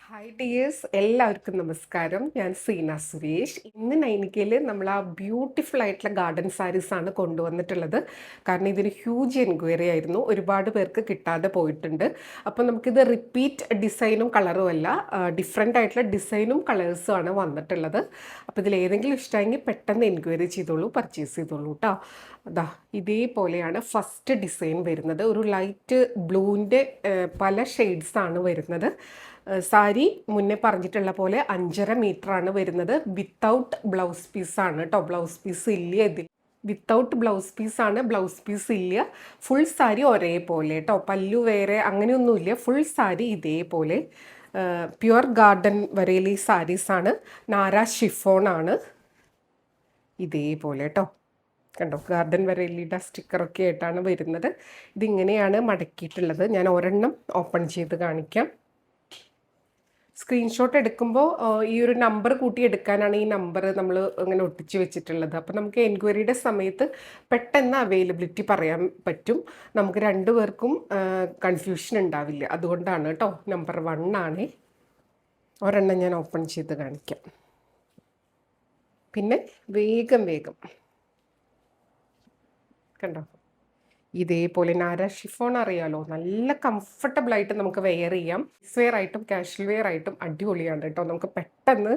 Hi dears, എല്ലാവർക്കും നമസ്കാരം. ഞാൻ സീന സുരേഷ്. ഇന്ന് നൈനിക്കയിൽ നമ്മൾ ആ ബ്യൂട്ടിഫുൾ ആയിട്ടുള്ള ഗാർഡൻ സാരീസ് ആണ് കൊണ്ടുവന്നിട്ടുള്ളത്. കാരണം ഇതിന് ഹ്യൂജ് എൻക്വയറി ആയിരുന്നു, ഒരുപാട് പേർക്ക് കിട്ടാതെ പോയിട്ടുണ്ട്. അപ്പോൾ നമുക്കിത് റിപ്പീറ്റ് ഡിസൈനും കളറും അല്ല, ഡിഫറെൻ്റ് ആയിട്ടുള്ള ഡിസൈനും കളേഴ്സും ആണ് വന്നിട്ടുള്ളത്. അപ്പോൾ ഇതിൽ ഏതെങ്കിലും ഇഷ്ടമെങ്കിൽ പെട്ടെന്ന് എൻക്വയറി ചെയ്തോളൂ, പർച്ചേസ് ചെയ്തോളൂ കേട്ടോ. അതാ ഇതേപോലെയാണ് ഫസ്റ്റ് ഡിസൈൻ വരുന്നത്. ഒരു ലൈറ്റ് ബ്ലൂവിൻ്റെ പല ഷെയ്ഡ്സാണ് വരുന്നത്. സാരി മുന്നേ പറഞ്ഞിട്ടുള്ള പോലെ 5.5 മീറ്ററാണ് വരുന്നത്. വിത്തൗട്ട് ബ്ലൗസ് പീസാണ് കേട്ടോ. ബ്ലൗസ് പീസ് ഇല്ല ഇതിൽ. വിത്തൗട്ട് ബ്ലൗസ് പീസാണ്, ബ്ലൗസ് പീസ് ഇല്ല. ഫുൾ സാരി ഒരേപോലെ കേട്ടോ. പല്ലു വേറെ അങ്ങനെയൊന്നുമില്ല. ഫുൾ സാരി ഇതേപോലെ പ്യുവർ ഗാർഡൻ വരയിലെ സാരീസാണ്. നാര ഷിഫോൺ ആണ്. ഇതേപോലെ കേട്ടോ. കണ്ടോ, ഗാർഡൻ വരയിലിയുടെ സ്റ്റിക്കറൊക്കെ ആയിട്ടാണ് വരുന്നത്. ഇതിങ്ങനെയാണ് മടക്കിയിട്ടുള്ളത്. ഞാൻ ഒരെണ്ണം ഓപ്പൺ ചെയ്ത് കാണിക്കാം. സ്ക്രീൻഷോട്ട് എടുക്കുമ്പോൾ ഈ ഒരു നമ്പർ കൂട്ടി എടുക്കാനാണ് ഈ നമ്പർ നമ്മൾ ഇങ്ങനെ ഒട്ടിച്ച് വെച്ചിട്ടുള്ളത്. അപ്പോൾ നമുക്ക് എൻക്വയറിയുടെ സമയത്ത് പെട്ടെന്ന് അവൈലബിലിറ്റി പറയാൻ പറ്റും. നമുക്ക് രണ്ടുപേർക്കും കൺഫ്യൂഷൻ ഉണ്ടാവില്ല. അതുകൊണ്ടാണ് കേട്ടോ. നമ്പർ 1 ആണ്. ഒരെണ്ണം ഞാൻ ഓപ്പൺ ചെയ്ത് കാണിക്കാം. പിന്നെ വേഗം കണ്ടോ, ഇതേപോലെ നാര ഷിഫോൺ അറിയാലോ, നല്ല കംഫർട്ടബിൾ ആയിട്ട് നമുക്ക് വെയർ ചെയ്യാം. വെയർ ആയിട്ടും കാഷ്വൽ വെയർ ആയിട്ടും അടിപൊളിയാണ് കേട്ടോ. നമുക്ക് പെട്ടെന്ന്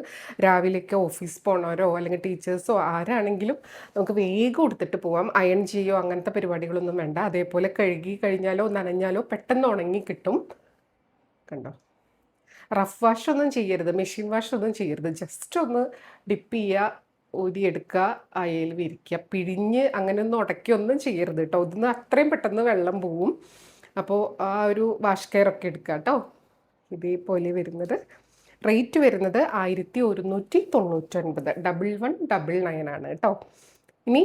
രാവിലേക്ക് ഓഫീസ് പോകണവരോ അല്ലെങ്കിൽ ടീച്ചേഴ്സോ ആരാണെങ്കിലും നമുക്ക് വേഗം എടുത്തിട്ട് പോവാം. അയൺ ചെയ്യോ അങ്ങനത്തെ പരിപാടികളൊന്നും വേണ്ട. അതേപോലെ കഴുകി കഴിഞ്ഞാലോ നനഞ്ഞാലോ പെട്ടെന്ന് ഉണങ്ങി കിട്ടും. കണ്ടോ, റഫ് വാഷ് ഒന്നും ചെയ്യരുത്, മെഷീൻ വാഷ് ഒന്നും ചെയ്യരുത്. ജസ്റ്റ് ഒന്ന് ഡിപ്പ് ചെയ്യുക, ഊരിയെടുക്കുക, അയയിൽ വിരിക്കുക. പിഴിഞ്ഞ് അങ്ങനെയൊന്നും ഉടക്കിയൊന്നും ചെയ്യരുത് കേട്ടോ. ഇതിന്ന് അത്രയും പെട്ടെന്ന് വെള്ളം പോവും. അപ്പോൾ ആ ഒരു വാഷ് കെയർ ഒക്കെ എടുക്കുക കേട്ടോ. ഇതേപോലെ വരുന്നത്. റേറ്റ് വരുന്നത് 1199, 1199 ആണ് കേട്ടോ. ഇനി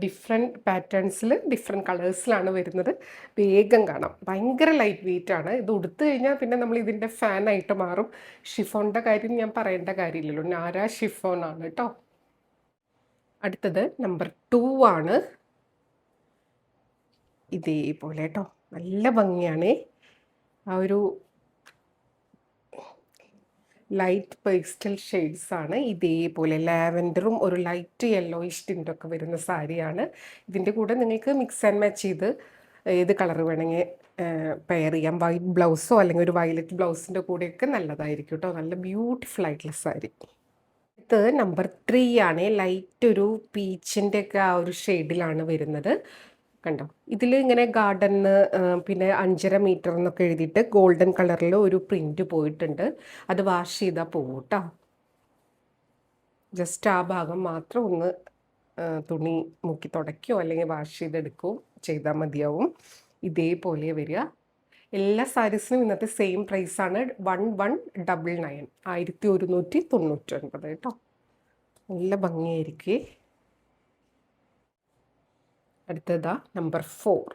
ഡിഫറെൻറ്റ് പാറ്റേൺസിൽ ഡിഫറെൻറ്റ് കളേഴ്സിലാണ് വരുന്നത്. വേഗം കാണാം. ഭയങ്കര ലൈറ്റ് വെയിറ്റ് ആണ്. ഇത് ഉടുത്തു കഴിഞ്ഞാൽ പിന്നെ നമ്മൾ ഇതിൻ്റെ ഫാനായിട്ട് മാറും. ഷിഫോണിൻ്റെ കാര്യം ഞാൻ പറയേണ്ട കാര്യമില്ലല്ലോ. നാര ഷിഫോൺ ആണ് കേട്ടോ. അടുത്തത് നമ്പർ 2 ആണ്. ഇതേപോലെ കേട്ടോ, നല്ല ഭംഗിയാണ്. ആ ഒരു ലൈറ്റ് പേസ്റ്റൽ ഷെയ്ഡ്സ് ആണ്. ഇതേപോലെ ലാവൻഡറും ഒരു ലൈറ്റ് യെല്ലോയിഷ് ടിൻ്റൊക്കെ വരുന്ന സാരിയാണ്. ഇതിൻ്റെ കൂടെ നിങ്ങൾക്ക് മിക്സ് ആൻഡ് മാച്ച് ചെയ്ത് ഏത് കളർ വേണമെങ്കിൽ പെയർ ചെയ്യാം. വൈറ്റ് ബ്ലൗസോ അല്ലെങ്കിൽ ഒരു വയലറ്റ് ബ്ലൗസിൻ്റെ കൂടെയൊക്കെ നല്ലതായിരിക്കും കേട്ടോ. നല്ല ബ്യൂട്ടിഫുൾ ആയിട്ടുള്ള സാരി. ഇത് നമ്പർ 3 ആണ്. ലൈറ്റ് ഒരു പീച്ചിൻ്റെ ഒക്കെ ആ ഒരു ഷെയ്ഡിലാണ് വരുന്നത്. കണ്ടോ, ഇതിൽ ഇങ്ങനെ ഗാർഡന് പിന്നെ 5.5 മീറ്റർ എന്നൊക്കെ എഴുതിയിട്ട് ഗോൾഡൻ കളറിൽ ഒരു പ്രിൻ്റ് പോയിട്ടുണ്ട്. അത് വാഷ് ചെയ്താൽ പോകും കേട്ടോ. ജസ്റ്റ് ആ ഭാഗം മാത്രം ഒന്ന് തുണി മുക്കി തുടയ്ക്കുകയോ അല്ലെങ്കിൽ വാഷ് ചെയ്തെടുക്കുകയോ ചെയ്താൽ മതിയാവും. ഇതേപോലെ വരിക. എല്ലാ സാരീസിനും ഇന്നത്തെ സെയിം പ്രൈസാണ്. 1199, 1199 കേട്ടോ. നല്ല ഭംഗിയായിരിക്കും. അടുത്തതാ നമ്പർ 4.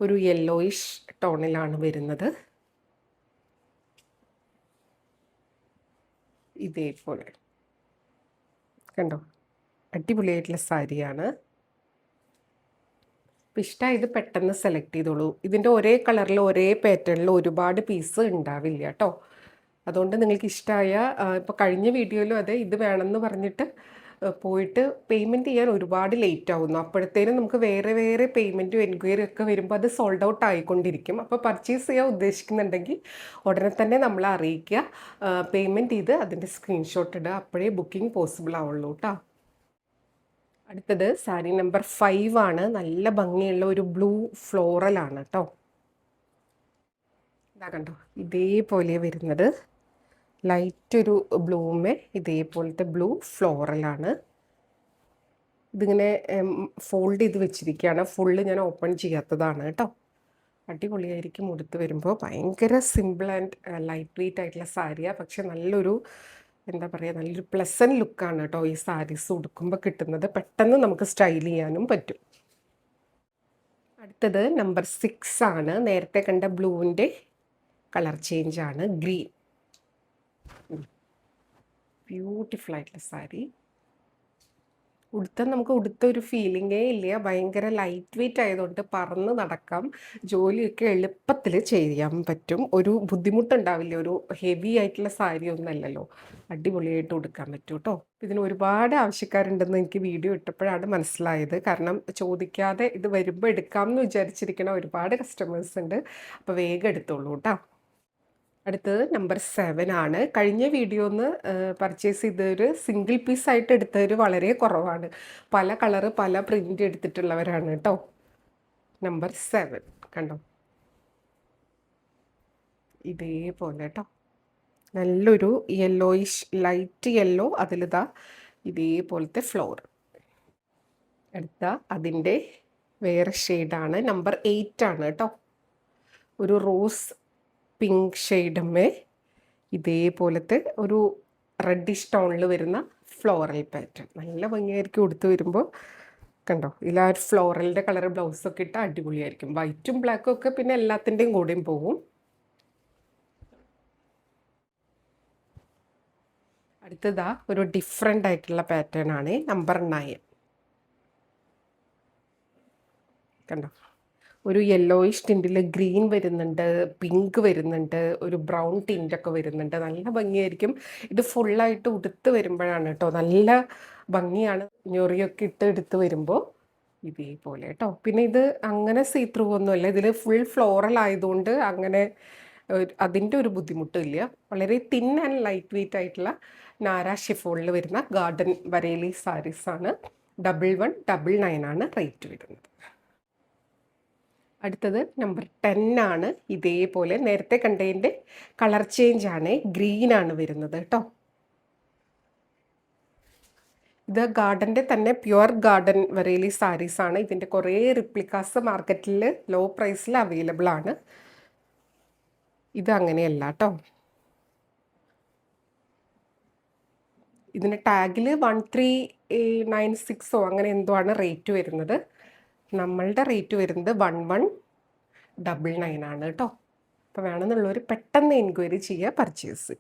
ഒരു യെല്ലോയിഷ് ടോണിലാണ് വരുന്നത്. ഇതേപോലെ കണ്ടോ, അടിപൊളിയായിട്ടുള്ള സാരിയാണ്. അപ്പോൾ ഇഷ്ടമായത് പെട്ടെന്ന് സെലക്ട് ചെയ്തോളൂ. ഇതിൻ്റെ ഒരേ കളറിൽ ഒരേ പാറ്റേണിൽ ഒരുപാട് പീസ് ഉണ്ടാവില്ല കേട്ടോ. അതുകൊണ്ട് നിങ്ങൾക്ക് ഇഷ്ടമായ ഇപ്പോൾ കഴിഞ്ഞ വീഡിയോയിലും അതെ, ഇത് വേണമെന്ന് പറഞ്ഞിട്ട് പോയിട്ട് പേയ്മെൻറ്റ് ചെയ്യാൻ ഒരുപാട് ലേറ്റ് ആവുന്നു. അപ്പോഴത്തേനും നമുക്ക് വേറെ വേറെ പേയ്മെൻറ്റും എൻക്വയറി ഒക്കെ വരുമ്പോൾ അത് സോൾഡ് ഔട്ട് ആയിക്കൊണ്ടിരിക്കും. അപ്പോൾ പർച്ചേസ് ചെയ്യാൻ ഉദ്ദേശിക്കുന്നുണ്ടെങ്കിൽ ഉടനെ തന്നെ നമ്മളെ അറിയിക്കുക. പേയ്മെൻറ്റ് ചെയ്ത് അതിൻ്റെ സ്ക്രീൻഷോട്ട് ഇടുക. അപ്പോഴേ ബുക്കിംഗ് പോസിബിൾ ആവുള്ളൂ കേട്ടോ. അടുത്തത് സാരി നമ്പർ 5 ആണ്. നല്ല ഭംഗിയുള്ള ഒരു ബ്ലൂ ഫ്ലോറലാണ് കേട്ടോ. ഇതാ കണ്ടോ, ഇതേപോലെ വരുന്നത്. ലൈറ്റ് ഒരു ബ്ലൂമേ ഇതേപോലത്തെ ബ്ലൂ ഫ്ലോറലാണ്. ഇതിങ്ങനെ ഫോൾഡ് ചെയ്ത് വെച്ചിരിക്കുകയാണ്. ഫുള്ള് ഞാൻ ഓപ്പൺ ചെയ്യാത്തതാണ് കേട്ടോ. അടിപൊളിയായിരിക്കും ഉടുത്ത് വരുമ്പോൾ. ഭയങ്കര സിമ്പിൾ ആൻഡ് ലൈറ്റ് വെയിറ്റ് ആയിട്ടുള്ള സാരിയാണ്. പക്ഷെ നല്ലൊരു എന്താ പറയുക, നല്ലൊരു പ്ലസൻറ്റ് ലുക്കാണ് കേട്ടോ ഈ സാരീസ് ഉടുക്കുമ്പോൾ കിട്ടുന്നത്. പെട്ടെന്ന് നമുക്ക് സ്റ്റൈൽ ചെയ്യാനും പറ്റും. അടുത്തത് നമ്പർ 6 ആണ്. നേരത്തെ കണ്ട ബ്ലൂവിൻ്റെ കളർ ചേഞ്ചാണ്. ഗ്രീൻ. ബ്യൂട്ടിഫുൾ ആയിട്ടുള്ള സാരി. ഉടുത്താൽ നമുക്ക് ഉടുത്ത ഒരു ഫീലിങ്ങേ ഇല്ല. ഭയങ്കര ലൈറ്റ് വെയിറ്റ് ആയതുകൊണ്ട് പറന്ന് നടക്കാം. ജോലിയൊക്കെ എളുപ്പത്തിൽ ചെയ്യാൻ പറ്റും. ഒരു ബുദ്ധിമുട്ടുണ്ടാവില്ല. ഒരു ഹെവി ആയിട്ടുള്ള സാരി ഒന്നല്ലല്ലോ. അടിപൊളിയായിട്ട് ഉടുക്കാൻ പറ്റും കേട്ടോ. ഇതിന് ഒരുപാട് ആവശ്യക്കാരുണ്ടെന്ന് എനിക്ക് വീഡിയോ ഇട്ടപ്പോഴാണ് മനസ്സിലായത്. കാരണം ചോദിക്കാതെ ഇത് വരുമ്പോൾ എടുക്കാമെന്ന് വിചാരിച്ചിരിക്കണ ഒരുപാട് കസ്റ്റമേഴ്സ് ഉണ്ട്. അപ്പോൾ വേഗം എടുത്തോളൂ കേട്ടോ. അടുത്തത് നമ്പർ 7 ആണ്. കഴിഞ്ഞ വീഡിയോന്ന് പർച്ചേസ് ചെയ്തൊരു സിംഗിൾ പീസായിട്ട് എടുത്തവർ വളരെ കുറവാണ്. പല കളറ് പല പ്രിൻ്റ് എടുത്തിട്ടുള്ളവരാണ് കേട്ടോ. നമ്പർ 7 കണ്ടോ, ഇതേപോലെ കേട്ടോ. നല്ലൊരു യെല്ലോയിഷ് ലൈറ്റ് യെല്ലോ, അതിലിതാ ഇതേപോലത്തെ ഫ്ലോർ. അടുത്ത അതിൻ്റെ വേറെ ഷെയ്ഡാണ്. നമ്പർ 8 ആണ് കേട്ടോ. ഒരു റോസ് പിങ്ക് ഷെയ്ഡമ്മേ ഇതേപോലത്തെ ഒരു റെഡിഷ് ടോണിൽ വരുന്ന ഫ്ലോറൽ പാറ്റേൺ. നല്ല ഭംഗിയായിരിക്കും ഉടുത്ത് വരുമ്പോൾ. കണ്ടോ, ഇതിൽ ആ ഒരു ഫ്ലോറലിൻ്റെ കളർ ബ്ലൗസൊക്കെ ഇട്ടാൽ അടിപൊളിയായിരിക്കും. വൈറ്റും ബ്ലാക്കും ഒക്കെ പിന്നെ എല്ലാത്തിൻ്റെയും കൂടെയും പോകും. അടുത്തതാ ഒരു ഡിഫറെൻ്റ് ആയിട്ടുള്ള പാറ്റേൺ ആണ്. നമ്പർ 9 കണ്ടോ, ഒരു യെല്ലോയിഷ് ടിൻറ്റിൽ ഗ്രീൻ വരുന്നുണ്ട്, പിങ്ക് വരുന്നുണ്ട്, ഒരു ബ്രൗൺ ടിൻ്റൊക്കെ വരുന്നുണ്ട്. നല്ല ഭംഗിയായിരിക്കും. ഇത് ഫുള്ളായിട്ട് ഉടുത്ത് വരുമ്പോഴാണ് കേട്ടോ നല്ല ഭംഗിയാണ്. ഞൊറിയൊക്കെ ഇട്ട് എടുത്ത് വരുമ്പോൾ ഇതേപോലെ കേട്ടോ. പിന്നെ ഇത് അങ്ങനെ സീ ത്രൂ ഒന്നുമല്ല. ഇതിൽ ഫുൾ ഫ്ലോറൽ ആയതുകൊണ്ട് അങ്ങനെ അതിൻ്റെ ഒരു ബുദ്ധിമുട്ടില്ല. വളരെ തിൻ ആൻഡ് ലൈറ്റ് വെയിറ്റ് ആയിട്ടുള്ള നാരാ ഷിഫോണിൽ വരുന്ന ഗാർഡൻ ബരേലി സാരീസാണ്. 1199 ആണ് റേറ്റ് വരുന്നത്. അടുത്തത് നമ്പർ 10 ആണ്. ഇതേപോലെ നേരത്തെ കണ്ടതിൻ്റെ കളർ ചേഞ്ച് ആണ്. ഗ്രീനാണ് വരുന്നത് കേട്ടോ. ഇത് ഗാർഡൻ്റെ തന്നെ പ്യുവർ ഗാർഡൻ വരേലി സാരീസാണ്. ഇതിൻ്റെ കുറേ റിപ്ലിക്കാസ് മാർക്കറ്റിൽ ലോ പ്രൈസിൽ അവൈലബിൾ ആണ്. ഇത് അങ്ങനെയല്ല കേട്ടോ. ഇതിന് ടാഗിൽ 1396 അങ്ങനെ എന്തോ ആണ് റേറ്റ് വരുന്നത്. നമ്മളുടെ റേറ്റ് വരുന്നത് 1199 ആണ് കേട്ടോ. അപ്പോൾ വേണമെന്നുള്ളവർ പെട്ടെന്ന് എൻക്വയറി ചെയ്യുക, പർച്ചേസ്.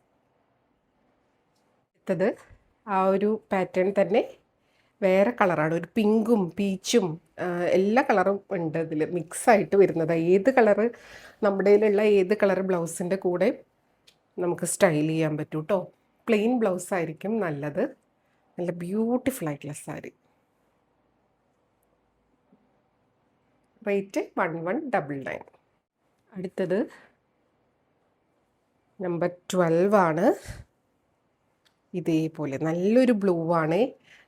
അടുത്തത് ആ ഒരു പാറ്റേൺ തന്നെ വേറെ കളറാണ്. ഒരു പിങ്കും പീച്ചും എല്ലാ കളറും ഉണ്ട് ഇതിൽ മിക്സായിട്ട് വരുന്നത്. ഏത് കളറ് നമ്മുടെ കയ്യിലുള്ള ഏത് കളർ ബ്ലൗസിൻ്റെ കൂടെ നമുക്ക് സ്റ്റൈൽ ചെയ്യാൻ പറ്റും കേട്ടോ. പ്ലെയിൻ ബ്ലൗസ് ആയിരിക്കും നല്ലത്. നല്ല ബ്യൂട്ടിഫുൾ ആയിട്ടുള്ള സാരി. റേറ്റ് 1199. അടുത്തത് നമ്പർ 12 ആണ്. ഇതേപോലെ നല്ലൊരു ബ്ലൂ ആണ്.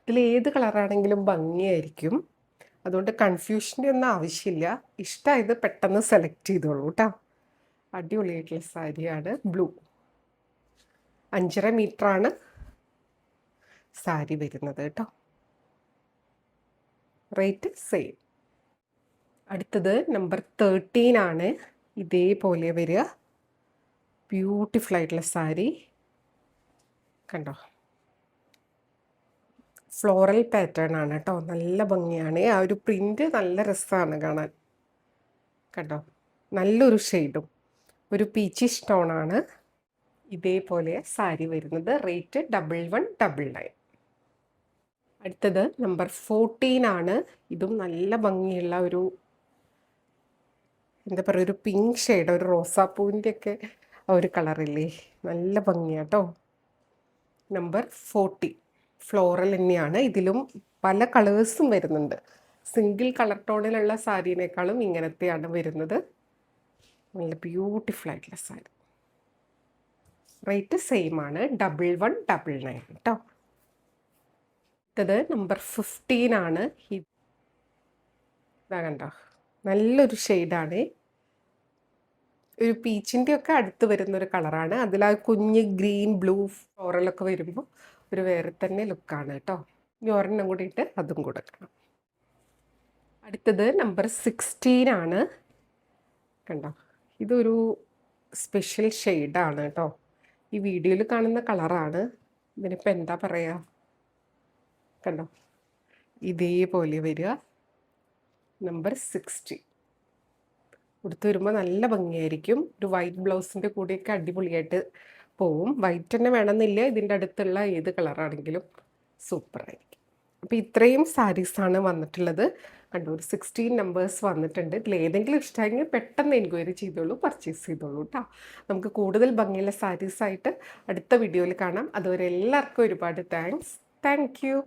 ഇതിൽ ഏത് കളറാണെങ്കിലും ഭംഗിയായിരിക്കും. അതുകൊണ്ട് കൺഫ്യൂഷൻ്റെ ഒന്നും ആവശ്യമില്ല. ഇഷ്ടമായത് പെട്ടെന്ന് സെലക്ട് ചെയ്തോളൂ കേട്ടോ. അടിപൊളിയായിട്ടുള്ള സാരിയാണ്. ബ്ലൂ 5.5 മീറ്ററാണ് സാരി വരുന്നത് കേട്ടോ. Rate same. അടുത്തത് നമ്പർ 13 ആണ്. ഇതേപോലെ വരിക. ബ്യൂട്ടിഫുൾ ആയിട്ടുള്ള സാരി കണ്ടോ. ഫ്ലോറൽ പാറ്റേൺ ആണ് കേട്ടോ. നല്ല ഭംഗിയാണ്. ആ ഒരു പ്രിൻ്റ് നല്ല രസമാണ് കാണാൻ. കണ്ടോ, നല്ലൊരു ഷെയ്ഡും ഒരു പീച്ചി സ്റ്റോണാണ് ഇതേപോലെ സാരി വരുന്നത്. റേറ്റ് 1199. അടുത്തത് നമ്പർ 14 ആണ്. ഇതും നല്ല ഭംഗിയുള്ള ഒരു എന്താ പറയുക, ഒരു പിങ്ക് ഷെയ്ഡ്, ഒരു റോസാപ്പൂവിൻ്റെയൊക്കെ ഒരു കളറില്ലേ, നല്ല ഭംഗിയാട്ടോ. നമ്പർ 40 ഫ്ലോറൽ തന്നെയാണ്. ഇതിലും പല കളേഴ്സും വരുന്നുണ്ട്. സിംഗിൾ കളർ ടോണിലുള്ള സാരീനേക്കാളും ഇങ്ങനത്തെയാണ് വരുന്നത്. നല്ല ബ്യൂട്ടിഫുൾ ആയിട്ടുള്ള സാരി. റേറ്റ് സെയിം ആണ്, 1199 കേട്ടോ. അടുത്തത് നമ്പർ 15 ആണ്. ഇതാ കണ്ടോ, നല്ലൊരു ഷെയ്ഡാണ്. ഒരു പീച്ചിൻ്റെ ഒക്കെ അടുത്ത് വരുന്നൊരു കളറാണ്. അതിൽ ആ കുഞ്ഞ് ഗ്രീൻ ബ്ലൂ ഫ്ലോറലൊക്കെ വരുമ്പോൾ ഒരു വേറെ തന്നെ ലുക്കാണ് കേട്ടോ. ഇനി ഒരെണ്ണം കൂടി ഇട്ട് അതും കൊടുക്കണം. അടുത്തത് നമ്പർ 16 ആണ്. കണ്ടോ, ഇതൊരു സ്പെഷ്യൽ ഷെയ്ഡാണ് കേട്ടോ. ഈ വീഡിയോയിൽ കാണുന്ന കളറാണ്. ഇതിനിപ്പോൾ എന്താ പറയുക, കണ്ടോ ഇതേപോലെ വരിക. നമ്പർ 60 കൊടുത്തു വരുമ്പോൾ നല്ല ഭംഗിയായിരിക്കും. ഒരു വൈറ്റ് ബ്ലൗസിൻ്റെ കൂടെയൊക്കെ അടിപൊളിയായിട്ട് പോവും. വൈറ്റ് തന്നെ വേണമെന്നില്ല, ഇതിൻ്റെ അടുത്തുള്ള ഏത് കളറാണെങ്കിലും സൂപ്പറായിരിക്കും. അപ്പോൾ ഇത്രയും സാരീസാണ് വന്നിട്ടുള്ളത്. കണ്ടു, ഒരു 16 നമ്പേഴ്സ് വന്നിട്ടുണ്ട്. ഇതിൽ ഏതെങ്കിലും ഇഷ്ടമായെങ്കിൽ പെട്ടെന്ന് എൻക്വയറി ചെയ്തോളൂ, പർച്ചേസ് ചെയ്തോളൂ കേട്ടോ. നമുക്ക് കൂടുതൽ ഭംഗിയുള്ള സാരീസായിട്ട് അടുത്ത വീഡിയോയിൽ കാണാം. അതുവരെ എല്ലാവർക്കും ഒരുപാട് താങ്ക്സ്. Thank you.